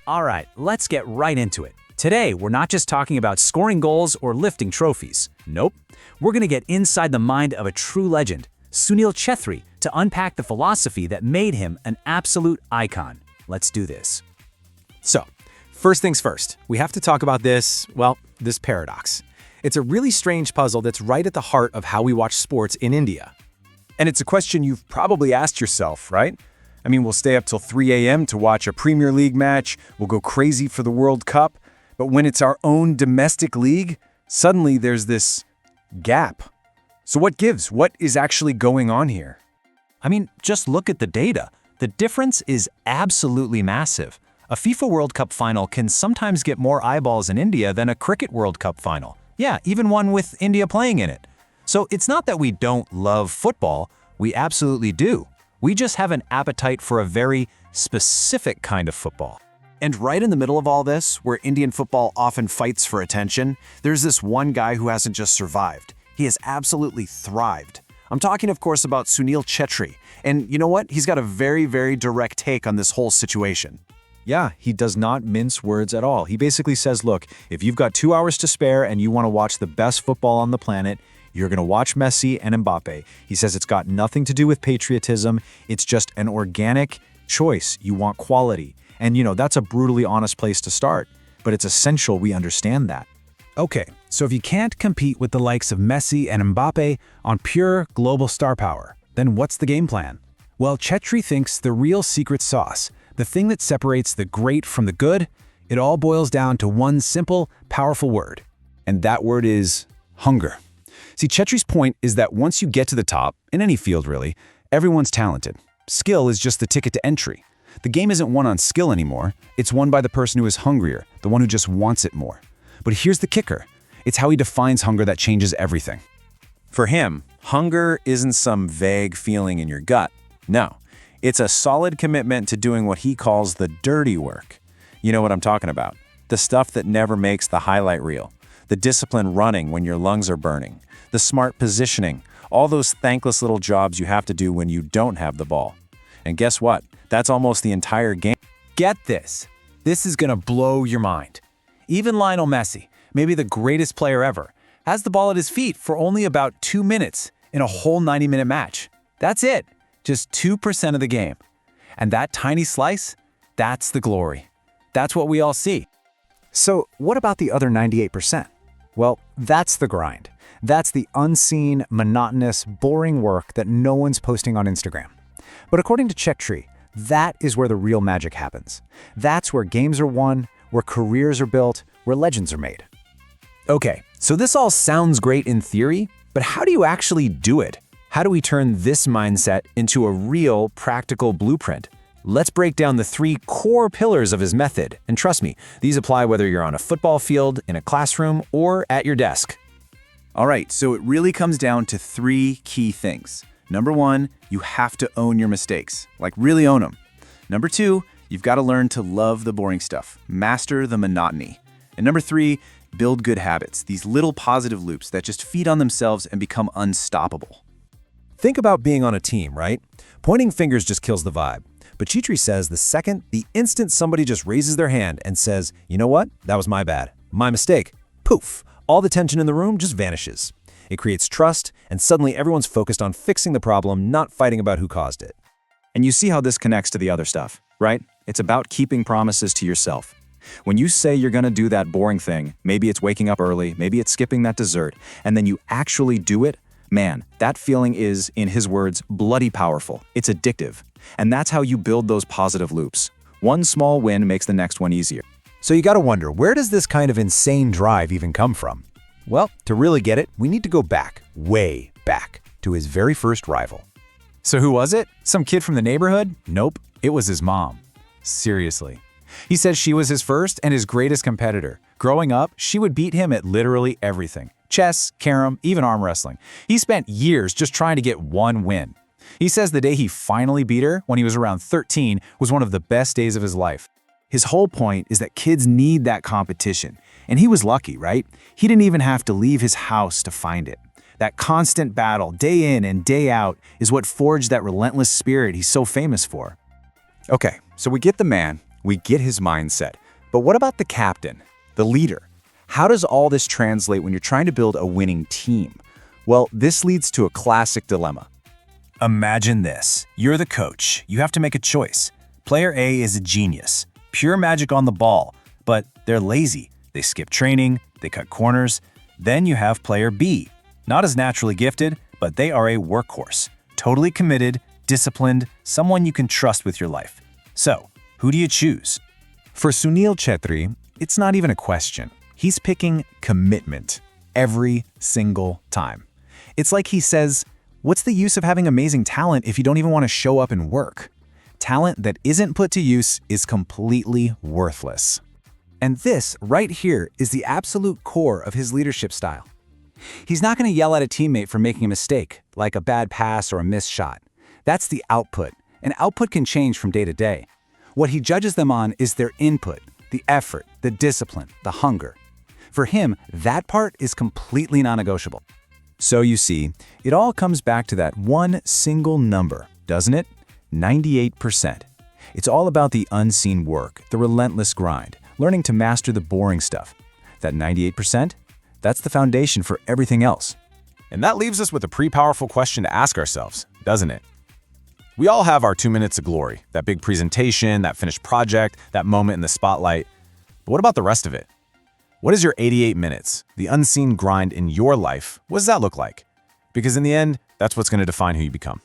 All right, let's get right into it. Today, we're not just talking about scoring goals or lifting trophies. Nope. We're going to get inside the mind of a true legend, Sunil Chhetri, to unpack the philosophy that made him an absolute icon. Let's do this. So, first things first, we have to talk about this paradox. It's a really strange puzzle that's right at the heart of how we watch sports in India. And it's a question you've probably asked yourself, right? I mean, we'll stay up till 3 a.m. to watch a Premier League match, we'll go crazy for the World Cup, but when it's our own domestic league, suddenly there's this gap. So what gives? What is actually going on here? I mean, just look at the data. The difference is absolutely massive. A FIFA World Cup final can sometimes get more eyeballs in India than a Cricket World Cup final. Yeah, even one with India playing in it. So it's not that we don't love football, we absolutely do. We just have an appetite for a very specific kind of football. And right in the middle of all this, where Indian football often fights for attention, there's this one guy who hasn't just survived. He has absolutely thrived. I'm talking, of course, about Sunil Chhetri. And you know what? He's got a very, very direct take on this whole situation. Yeah, he does not mince words at all. He basically says, look, if you've got 2 hours to spare and you want to watch the best football on the planet, you're going to watch Messi and Mbappe. He says it's got nothing to do with patriotism. It's just an organic choice. You want quality. And, that's a brutally honest place to start. But it's essential we understand that. Okay, so if you can't compete with the likes of Messi and Mbappe on pure global star power, then what's the game plan? Well, Chhetri thinks the real secret sauce, the thing that separates the great from the good, it all boils down to one simple, powerful word. And that word is hunger. See, Chetri's point is that once you get to the top, in any field really, everyone's talented. Skill is just the ticket to entry. The game isn't won on skill anymore, it's won by the person who is hungrier, the one who just wants it more. But here's the kicker. It's how he defines hunger that changes everything. For him, hunger isn't some vague feeling in your gut. No, it's a solid commitment to doing what he calls the dirty work. You know what I'm talking about. The stuff that never makes the highlight reel. The disciplined running when your lungs are burning. The smart positioning. All those thankless little jobs you have to do when you don't have the ball. And guess what? That's almost the entire game. Get this. This is going to blow your mind. Even Lionel Messi, maybe the greatest player ever, has the ball at his feet for only about 2 minutes in a whole 90-minute match. That's it. Just 2% of the game. And that tiny slice, that's the glory. That's what we all see. So what about the other 98%? Well, that's the grind. That's the unseen, monotonous, boring work that no one's posting on Instagram. But according to Chhetri, that is where the real magic happens. That's where games are won, where careers are built, where legends are made. Okay, so this all sounds great in theory, but how do you actually do it? How do we turn this mindset into a real, practical blueprint? Let's break down the 3 core pillars of his method. And trust me, these apply whether you're on a football field, in a classroom, or at your desk. All right, so it really comes down to 3 key things. Number 1, you have to own your mistakes, like really own them. Number 2, you've got to learn to love the boring stuff, master the monotony. And number 3, build good habits, these little positive loops that just feed on themselves and become unstoppable. Think about being on a team, right? Pointing fingers just kills the vibe. But Chhetri says the instant somebody just raises their hand and says, you know what, that was my bad, my mistake, poof, all the tension in the room just vanishes. It creates trust, and suddenly everyone's focused on fixing the problem, not fighting about who caused it. And you see how this connects to the other stuff, right? It's about keeping promises to yourself. When you say you're going to do that boring thing, maybe it's waking up early, maybe it's skipping that dessert, and then you actually do it, man, that feeling is, in his words, bloody powerful. It's addictive. And that's how you build those positive loops. One small win makes the next one easier. So you gotta wonder, where does this kind of insane drive even come from? Well, to really get it, we need to go back, way back, to his very first rival. So who was it? Some kid from the neighborhood? Nope, it was his mom. Seriously. He says she was his first and his greatest competitor. Growing up, she would beat him at literally everything. Chess, carom, even arm wrestling. He spent years just trying to get one win. He says the day he finally beat her, when he was around 13, was one of the best days of his life. His whole point is that kids need that competition. And he was lucky, right? He didn't even have to leave his house to find it. That constant battle, day in and day out, is what forged that relentless spirit he's so famous for. Okay, so we get the man, We get his mindset. But what about the captain, the leader? How does all this translate when you're trying to build a winning team? Well, this leads to a classic dilemma. Imagine this. You're the coach. You have to make a choice. Player A is a genius, pure magic on the ball, but they're lazy. They skip training, they cut corners. Then you have player B, not as naturally gifted, but they are a workhorse, totally committed, disciplined, someone you can trust with your life. So, who do you choose? For Sunil Chhetri, it's not even a question. He's picking commitment every single time. It's like he says, what's the use of having amazing talent if you don't even want to show up and work? Talent that isn't put to use is completely worthless. And this right here is the absolute core of his leadership style. He's not going to yell at a teammate for making a mistake, like a bad pass or a missed shot. That's the output, and output can change from day to day. What he judges them on is their input, the effort, the discipline, the hunger. For him, that part is completely non-negotiable. So you see, it all comes back to that one single number, doesn't it? 98%. It's all about the unseen work, the relentless grind, learning to master the boring stuff. That 98%, that's the foundation for everything else. And that leaves us with a pretty powerful question to ask ourselves, doesn't it? We all have our 2 minutes of glory, that big presentation, that finished project, that moment in the spotlight. But what about the rest of it? What is your 88 minutes, the unseen grind in your life? What does that look like? Because in the end, that's what's going to define who you become.